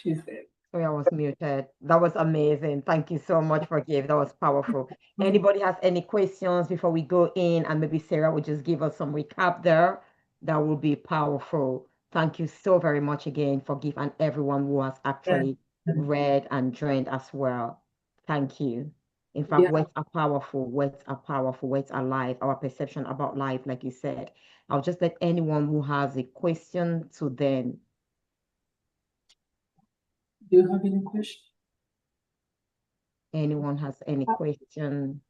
she said. Sorry, I was muted. That was amazing. Thank you so much for giving. That was powerful. Anybody has any questions before we go in? And maybe Sarah would just give us some recap there. That would be powerful. Thank you so very much again for giving and everyone who has Yeah. actually read and joined as well. Thank you. In fact, Yeah. words are powerful. Words are powerful. Words are life. Our perception about life, like you said. I'll just let anyone who has a question to then. Do you have any question? Anyone has any question?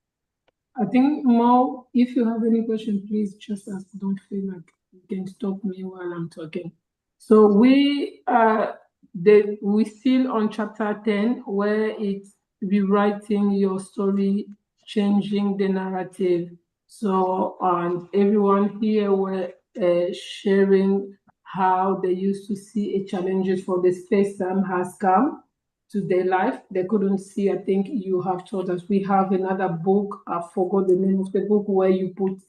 I think, Mo, if you have any question, please just ask. Don't feel like you can stop me while I'm talking. So we still on chapter 10, where it's rewriting your story, changing the narrative. So everyone here were sharing how they used to see a challenges for the space time has come to their life. They couldn't see. I think you have told us we have another book. I forgot the name of the book where you put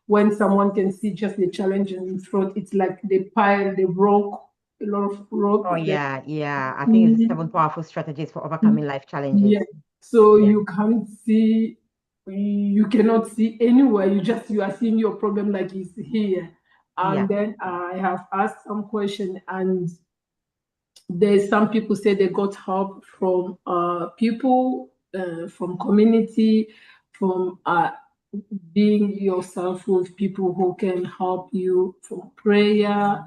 when someone can see just the challenge in front. It's like they pile the rock, a lot of rock. Oh yeah, yeah. I think it's Mhm. 7 powerful strategies for overcoming life challenges. Yeah. So Yeah, you can't see, you cannot see anywhere. You are seeing your problem like it's here. yeah. And then I have asked some question, and there's some people say they got help from people, from community, from being yourself with people who can help you from prayer,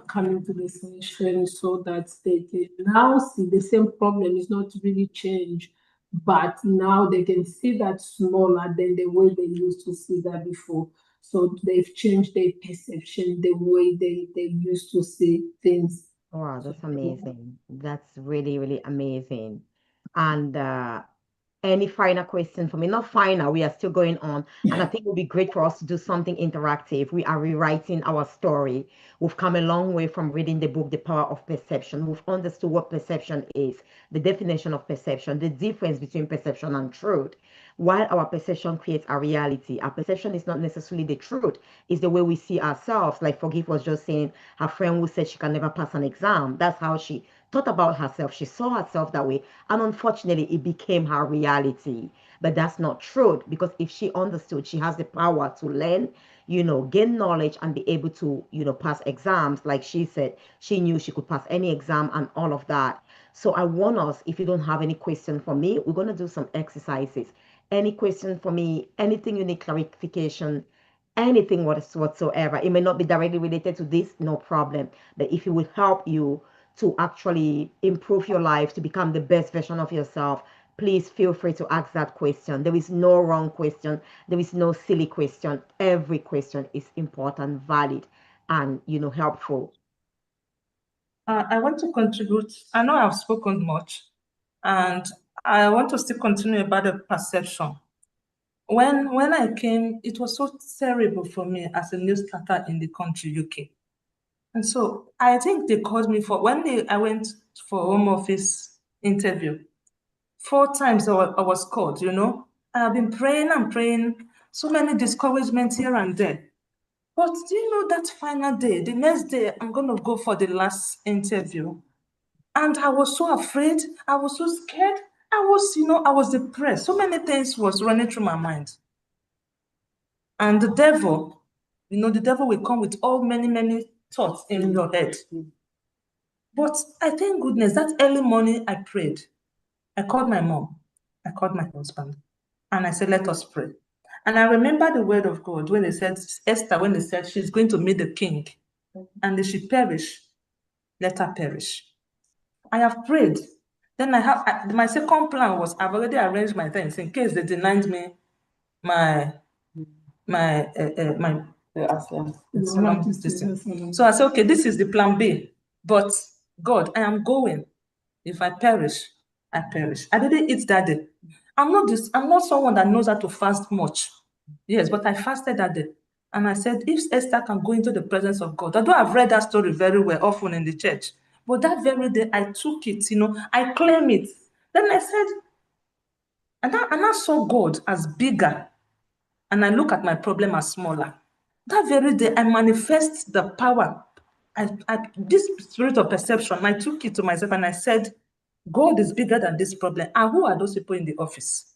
coming to the session so that they can now see the same problem is not really changed, but now they can see that smaller than the way they used to see that before. So they've changed their perception, the way they used to see things. Wow, So, that's amazing. That's really, really amazing. And any final question for me? Not final, we are still going on. And I think it would be great for us to do something interactive. We are rewriting our story. We've come a long way from reading the book, The Power of Perception. We've understood what perception is, the definition of perception, the difference between perception and truth. While our perception creates our reality, our perception is not necessarily the truth, it's the way we see ourselves. Like Forgive was just saying, her friend who said she can never pass an exam. That's how she thought about herself. She saw herself that way. And unfortunately, it became her reality. But that's not truth because if she understood she has the power to learn, gain knowledge and be able to, pass exams, like she said, she knew she could pass any exam and all of that. So I want us, if you don't have any question for me, we're going to do some exercises. Any question for me, anything you need clarification, anything whatsoever. It may not be directly related to this, no problem. But if it will help you to actually improve your life, to become the best version of yourself, please feel free to ask that question. There is no wrong question. There is no silly question. Every question is important, valid, and helpful. I want to contribute. I know I've spoken much, and I want to still continue about the perception. When I came, it was so terrible for me as a new starter in the country, UK. And so I think they called me for I went for home office interview. 4 times I was called, I've been praying and praying, so many discouragements here and there. But do you know that final day, the next day, I'm going to go for the last interview. And I was so afraid. I was so scared. I was depressed. So many things was running through my mind. And the devil, the devil will come with all many, many thoughts in your head. But I thank goodness that early morning I prayed. I called my mom. I called my husband. And I said, let us pray. And I remember the word of God when they said, Esther, when they said she's going to meet the king. And if she perish, let her perish. I have prayed. Then my second plan was I've already arranged my things in case they denied me my so I said, okay, this is the plan B. But God, I am going. If I perish, I perish. I didn't eat that day. I'm not someone that knows how to fast much. Yes, but I fasted that day. And I said, if Esther can go into the presence of God, although I've read that story very well, often in the church, but that very day I took it, I claim it. Then I said, and I saw God as bigger, and I look at my problem as smaller. That very day, I manifest the power this spirit of perception, I took it to myself and I said, God is bigger than this problem. And who are those people in the office?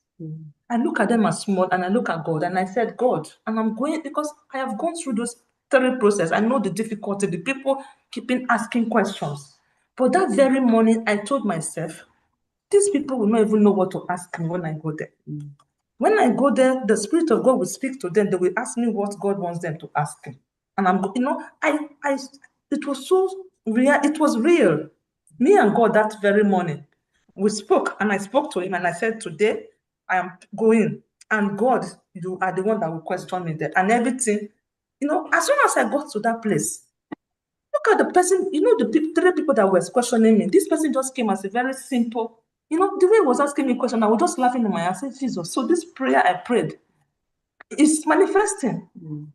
I look at them as small and I look at God and I said, God, and I'm going, because I have gone through those 3 process. I know the difficulty, the people keeping asking questions. But that very morning, I told myself, these people will not even know what to ask me when I go there. When I go there, the Spirit of God will speak to them. They will ask me what God wants them to ask Him. And it was so real. It was real. Me and God that very morning, we spoke, and I spoke to Him, and I said, today I am going, and God, you are the one that will question me there, and everything. As soon as I got to that place, look at the person. The 3 people that was questioning me. This person just came as a very simple. The way he was asking me question, I was just laughing in my eyes. I said, Jesus, so this prayer I prayed is manifesting.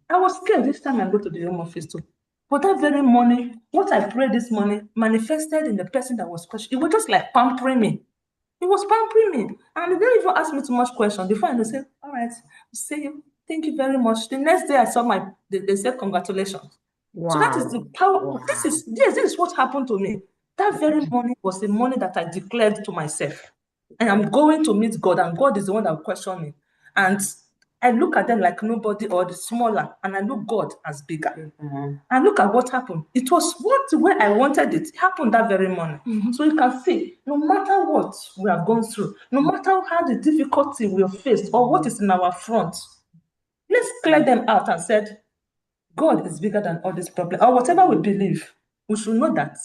I was scared this time I go to the home office too. But that very morning, what I prayed this morning manifested in the person that was questioning. It was just like pampering me. It was pampering me. And they didn't even ask me too much question. Before I say, all right, see you. Thank you very much. The next day I saw they said congratulations. So that is the power. Wow. This is what happened to me. That very morning was the morning that I declared to myself, and I'm going to meet God, and God is the one that will question me. And I look at them like nobody or the smaller, and I look God as bigger. And look at what happened. It was the way I wanted it. It happened that very morning. So you can see, no matter what we have gone through, no matter how the difficulty we have faced or what is in our front, let's clear them out and said, God is bigger than all this problem. Or whatever we believe, we should know that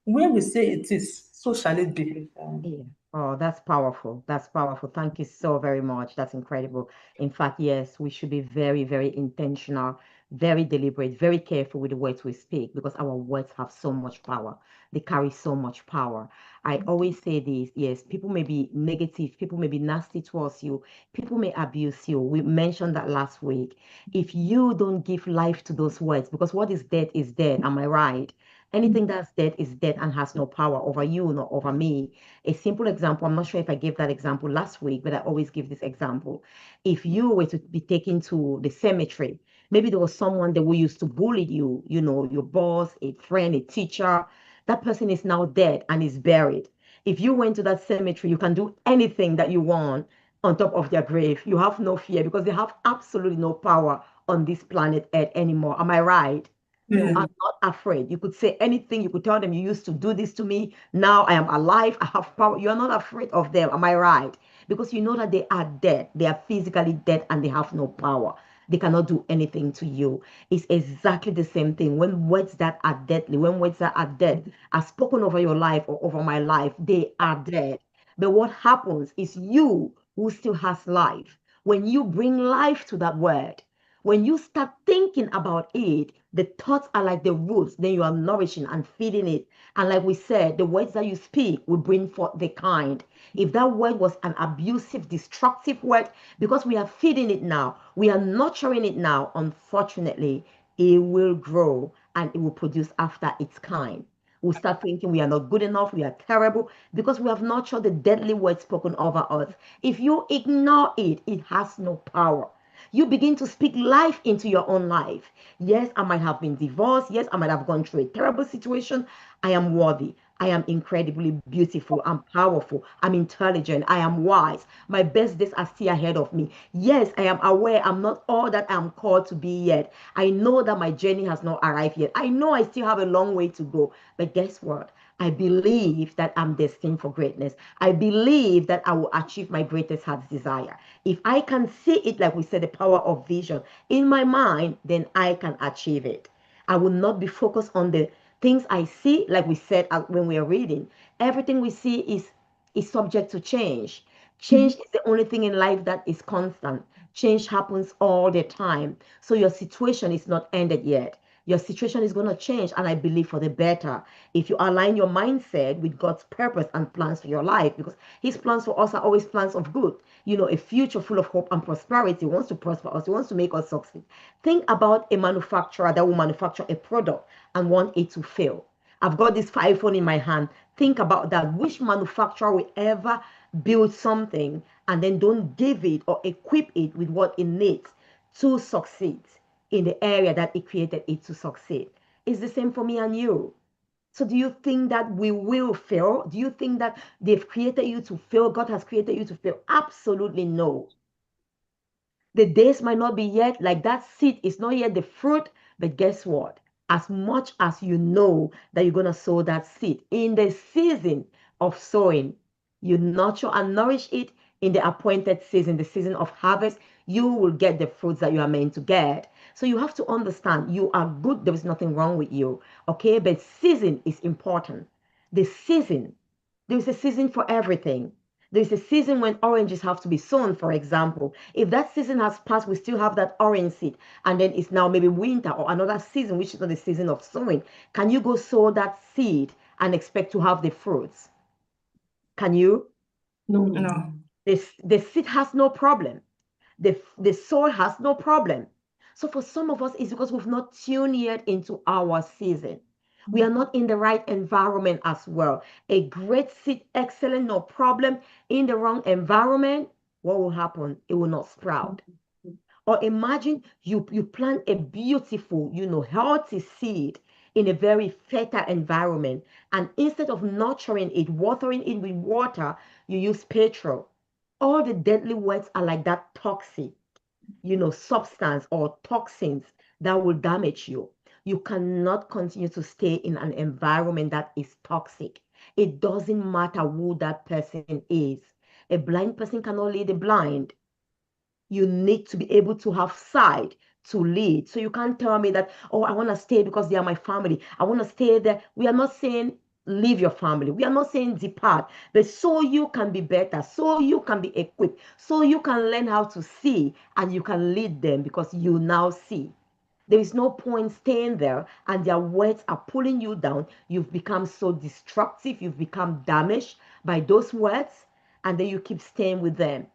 when we say it is, so shall it be. Yeah. Oh, that's powerful. That's powerful. Thank you so very much. That's incredible. In fact, yes, we should be very, very intentional, very deliberate, very careful with the words we speak because our words have so much power. They carry so much power. I always say this, yes, people may be negative, people may be nasty towards you, people may abuse you. We mentioned that last week. If you don't give life to those words, because what is dead is dead, am I right? Anything that's dead is dead and has no power over you, nor over me. A simple example, I'm not sure if I gave that example last week, but I always give this example. If you were to be taken to the cemetery, maybe there was someone that who used to bully you, your boss, a friend, a teacher, that person is now dead and is buried. If you went to that cemetery, you can do anything that you want on top of their grave. You have no fear because they have absolutely no power on this planet Earth anymore. Am I right? You are not afraid. You could say anything. You could tell them you used to do this to me. Now I am alive. I have power. You are not afraid of them. Am I right? Because you know that they are dead. They are physically dead and they have no power. They cannot do anything to you. It's exactly the same thing. When words that are deadly, when words that are dead are spoken over your life or over my life, they are dead. But what happens is you who still has life. When you bring life to that word, when you start thinking about it, the thoughts are like the roots, then you are nourishing and feeding it. And like we said, the words that you speak will bring forth the kind. If that word was an abusive, destructive word, because we are feeding it now, we are nurturing it now, unfortunately, it will grow and it will produce after its kind. We start thinking we are not good enough, we are terrible, because we have nurtured the deadly words spoken over us. If you ignore it, it has no power. You begin to speak life into your own life. Yes, I might have been divorced. Yes, I might have gone through a terrible situation. I am worthy. I am incredibly beautiful. I'm powerful. I'm intelligent. I am wise. My best days are still ahead of me. Yes, I am aware I'm not all that I'm called to be yet. I know that my journey has not arrived yet. I know I still have a long way to go. But guess what? I believe that I'm destined for greatness. I believe that I will achieve my greatest heart's desire. If I can see it, like we said, the power of vision in my mind, then I can achieve it. I will not be focused on the things I see, like we said when we are reading. Everything we see is subject to change. Change is the only thing in life that is constant. Change happens all the time. So your situation is not ended yet. Your situation is going to change, and I believe for the better. If you align your mindset with God's purpose and plans for your life, because His plans for us are always plans of good, a future full of hope and prosperity. He wants to prosper us, He wants to make us succeed. Think about a manufacturer that will manufacture a product and want it to fail. I've got this iPhone in my hand. Think about that. Which manufacturer will ever build something and then don't give it or equip it with what it needs to succeed in the area that it created it to succeed? It's the same for me and you. So do you think that we will fail? Do you think that they've created you to fail? God has created you to fail? Absolutely no. The days might not be yet, like that seed is not yet the fruit, but guess what? As much as you know that you're going to sow that seed in the season of sowing, you nurture and nourish it in the appointed season, the season of harvest, you will get the fruits that you are meant to get. So you have to understand you are good. There is nothing wrong with you. Okay. But season is important. The season, there is a season for everything. There's a season when oranges have to be sown, for example. If that season has passed, we still have that orange seed, and then it's now maybe winter or another season, which is not the season of sowing. Can you go sow that seed and expect to have the fruits? Can you? No. No. The seed has no problem. The soil has no problem. So for some of us, it's because we've not tuned yet into our season. We are not in the right environment as well. A great seed, excellent, no problem. In the wrong environment, what will happen? It will not sprout. Or imagine you plant a beautiful, healthy seed in a very fertile environment, and instead of nurturing it, watering it with water, you use petrol. All the deadly words are like that toxic, substance or toxins that will damage you. You cannot continue to stay in an environment that is toxic. It doesn't matter who that person is. A blind person cannot lead the blind. You need to be able to have sight to lead. So you can't tell me that, oh, I want to stay because they are my family. I want to stay there. We are not saying leave your family. We are not saying depart, but so you can be better, so you can be equipped, so you can learn how to see and you can lead them because you now see. There is no point staying there and their words are pulling you down. You've become so destructive. You've become damaged by those words, and then you keep staying with them.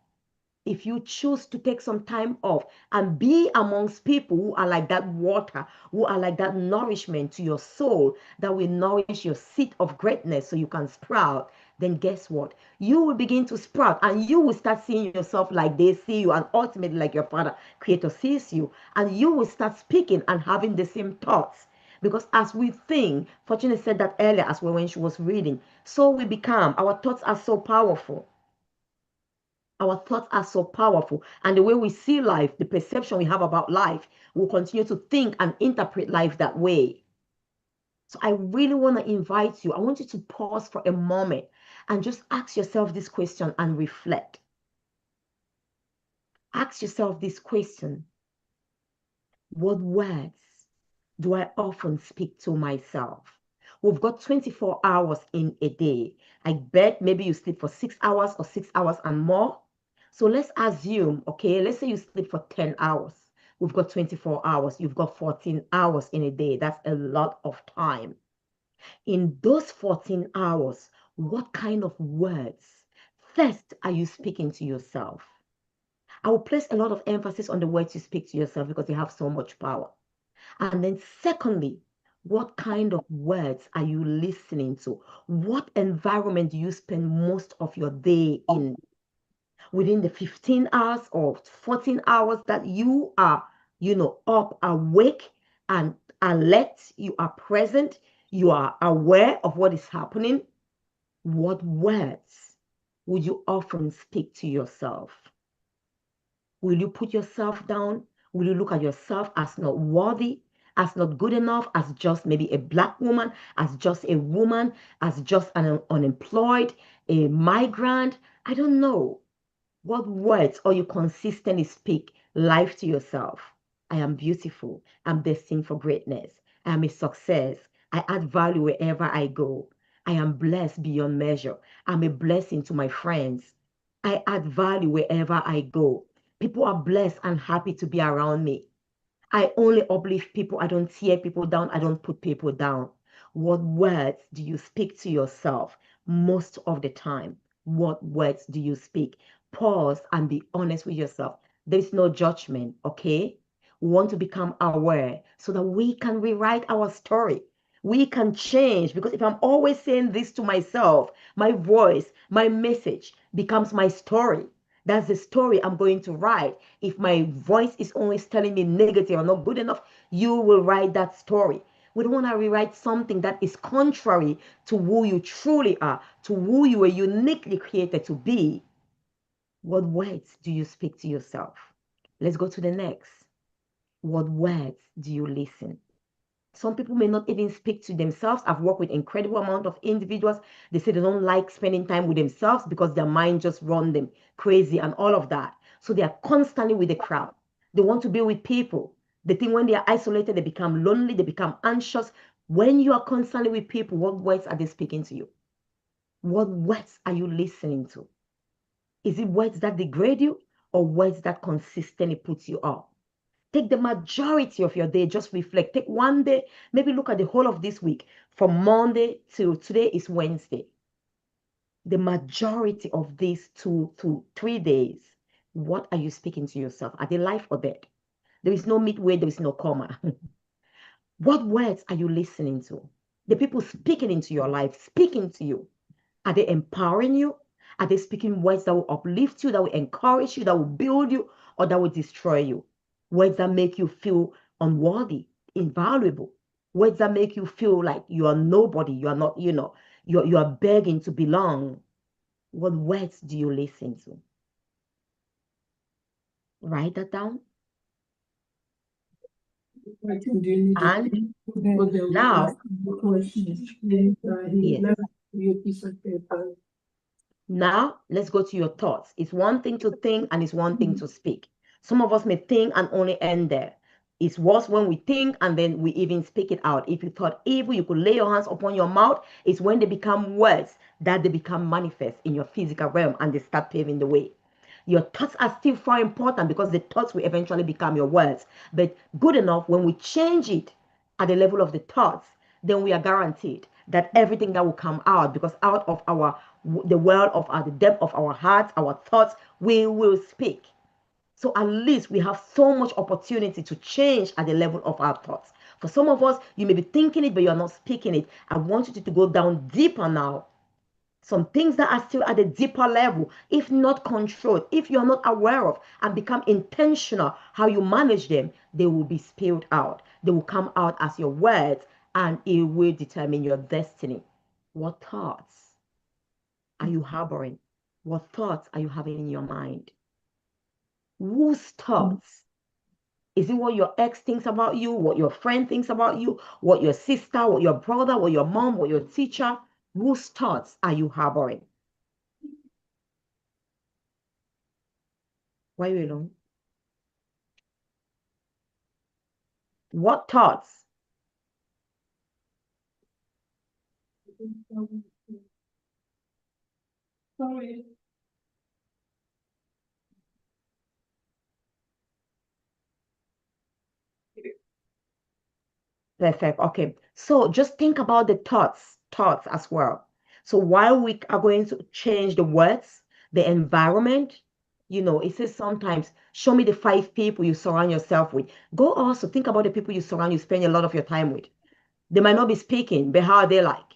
If you choose to take some time off and be amongst people who are like that water, who are like that nourishment to your soul, that will nourish your seed of greatness so you can sprout, then guess what? You will begin to sprout and you will start seeing yourself like they see you, and ultimately like your Father Creator sees you. And you will start speaking and having the same thoughts. Because as we think, Fortune said that earlier as well when she was reading, so we become. Our thoughts are so powerful. Our thoughts are so powerful, and the way we see life, the perception we have about life, will continue to think and interpret life that way. So I really want to invite you. I want you to pause for a moment and just ask yourself this question and reflect. Ask yourself this question. What words do I often speak to myself? We've got 24 hours in a day. I bet maybe you sleep for 6 hours or 6 hours and more. So let's assume, okay, let's say you sleep for 10 hours. We've got 24 hours. You've got 14 hours in a day. That's a lot of time. In those 14 hours, what kind of words first are you speaking to yourself? I will place a lot of emphasis on the words you speak to yourself because they have so much power. And then secondly, what kind of words are you listening to? What environment do you spend most of your day in? Within the 15 hours or 14 hours that you are, up, awake and alert, you are present, you are aware of what is happening, what words would you often speak to yourself? Will you put yourself down? Will you look at yourself as not worthy, as not good enough, as just maybe a Black woman, as just a woman, as just an unemployed, a migrant? I don't know. What words are you consistently speak life to yourself? I am beautiful. I'm destined for greatness. I am a success. I add value wherever I go. I am blessed beyond measure. I'm a blessing to my friends. I add value wherever I go. People are blessed and happy to be around me. I only uplift people. I don't tear people down. I don't put people down. What words do you speak to yourself most of the time? What words do you speak? Pause and be honest with yourself. There's no judgment, okay? We want to become aware so that we can rewrite our story. We can change, because if I'm always saying this to myself, my voice, my message becomes my story. That's the story I'm going to write. If my voice is always telling me negative or not good enough, you will write that story. We don't want to rewrite something that is contrary to who you truly are, to who you were uniquely created to be. What words do you speak to yourself? Let's go to the next. What words do you listen? Some people may not even speak to themselves. I've worked with incredible amount of individuals. They say they don't like spending time with themselves because their mind just run them crazy and all of that. So they are constantly with the crowd. They want to be with people. They think when they are isolated, they become lonely, they become anxious. When you are constantly with people, what words are they speaking to you? What words are you listening to? Is it words that degrade you or words that consistently put you up? Take the majority of your day, just reflect. Take one day, maybe look at the whole of this week, from Monday till today is Wednesday. The majority of these 2 to 3 days, what are you speaking to yourself? Are they life or death? There is no midway, there is no comma. What words are you listening to? The people speaking into your life, speaking to you, are they empowering you? Are they speaking words that will uplift you, that will encourage you, that will build you, or that will destroy you? Words that make you feel unworthy, invaluable. Words that make you feel like you are nobody, you are not, you are begging to belong. What words do you listen to? Write that down. And now, yes. Now, let's go to your thoughts. It's one thing to think and it's one thing to speak. Some of us may think and only end there. It's worse when we think and then we even speak it out. If you thought evil, you could lay your hands upon your mouth. It's when they become words that they become manifest in your physical realm and they start paving the way. Your thoughts are still far important because the thoughts will eventually become your words. But good enough, when we change it at the level of the thoughts, then we are guaranteed that everything that will come out, because out of the world of the depth of our hearts, our thoughts, we will speak. So at least we have so much opportunity to change at the level of our thoughts. For some of us, you may be thinking it, but you are not speaking it. I want you to go down deeper now. Some things that are still at a deeper level, if not controlled, if you're not aware of and become intentional how you manage them, they will be spilled out. They will come out as your words and it will determine your destiny. What thoughts are you harboring? What thoughts are you having in your mind? Whose thoughts? Is it what your ex thinks about you, what your friend thinks about you, what your sister, what your brother, what your mom, what your teacher? Whose thoughts are you harboring? Why are you alone? What thoughts? Sorry. Perfect. Okay. So just think about the thoughts as well. So while we are going to change the words, the environment, it says sometimes, show me the 5 people you surround yourself with. Go also think about the people you spend a lot of your time with. They might not be speaking, but how are they like?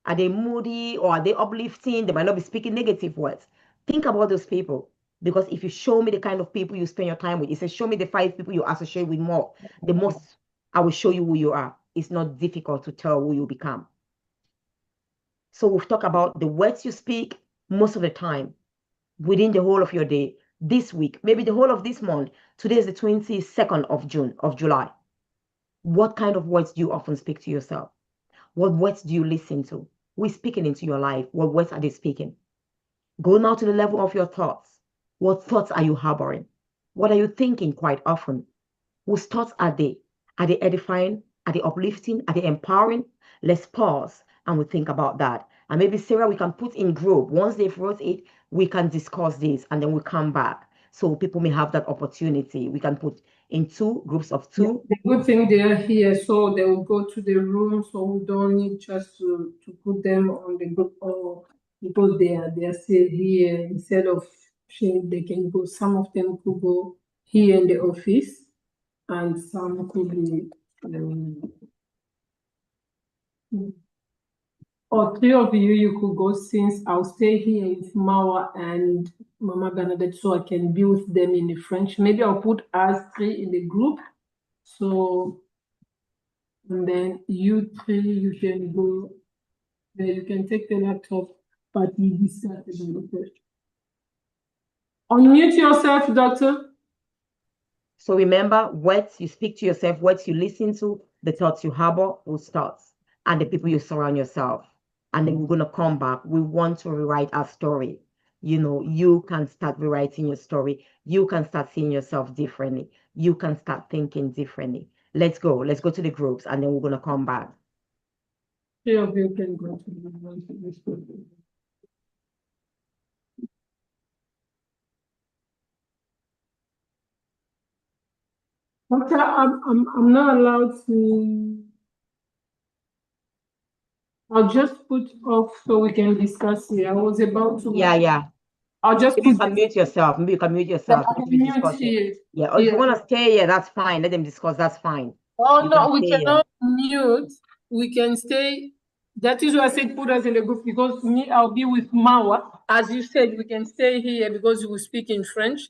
Are they moody or are they uplifting? They might not be speaking negative words. Think about those people. Because if you show me the kind of people you spend your time with, it says, show me the 5 people you associate with more. The most, I will show you who you are. It's not difficult to tell who you become. So we've talked about the words you speak most of the time within the whole of your day, this week, maybe the whole of this month. Today is the 22nd of July. What kind of words do you often speak to yourself? What words do you listen to? Who is speaking into your life? What words are they speaking? Go now to the level of your thoughts. What thoughts are you harboring? What are you thinking quite often? Whose thoughts are they? Are they edifying? Are they uplifting? Are they empowering? Let's pause and we think about that. And maybe Sarah, we can put in group. Once they've wrote it, we can discuss this and then we come back. So people may have that opportunity. We can put in 2 groups of 2. The good thing they are here, so they will go to the room, so we don't need just to put them on the group, or because they are still here. Instead of sharing, they can go. Some of them could go here in the office, and some could be. Or 3 of you could go, since I'll stay here with Mawa and Mama Bernadette, so I can be with them in the French. Maybe I'll put us 3 in the group. So and then you three, you can go there, you can take the laptop, but we discuss about the question. Unmute yourself, doctor. So remember, what you speak to yourself, what you listen to, the thoughts you harbor will start, and the people you surround yourself. And then we're going to come back. We want to rewrite our story. You know, you can start rewriting your story. You can start seeing yourself differently. You can start thinking differently. Let's go. Let's go to the groups, and then we're going to come back. Three of you can go to the group. Okay, I'm not allowed to. I'll just put off so we can discuss here. I was about to. Yeah. I'll just Maybe you put. can mute yourself. Maybe you can mute yourself. I We can can mute discuss it. here. Yeah. Or if you want to stay here, that's fine. Let them discuss. That's fine. Oh You no, can we stay here. cannot mute. We can stay. That is why I said put us in the group, because me, I'll be with Mawa. As you said, we can stay here because you will speak in French.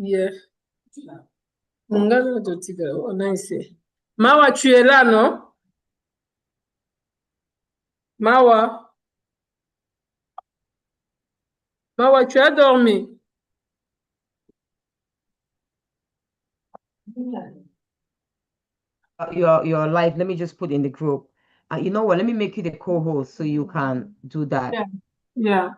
Yeah. Mawa, tu es là, non? Mawa. Mawa, tu as dormi? Your live. Let me just put in the group. You know what? Let me make you the co-host so you can do that. Yeah.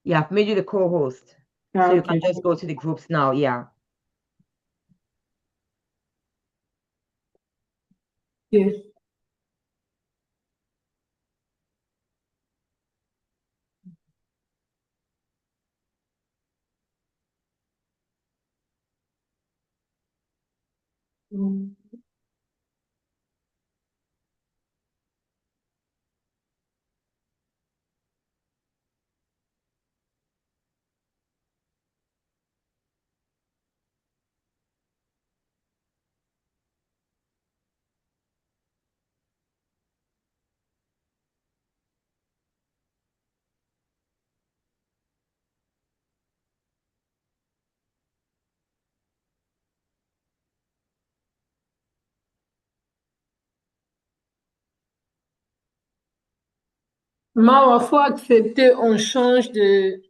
Yeah, I've made you the co-host. So you can just go to the groups now. Yeah. Yes. Mawa, faut accepter, on change de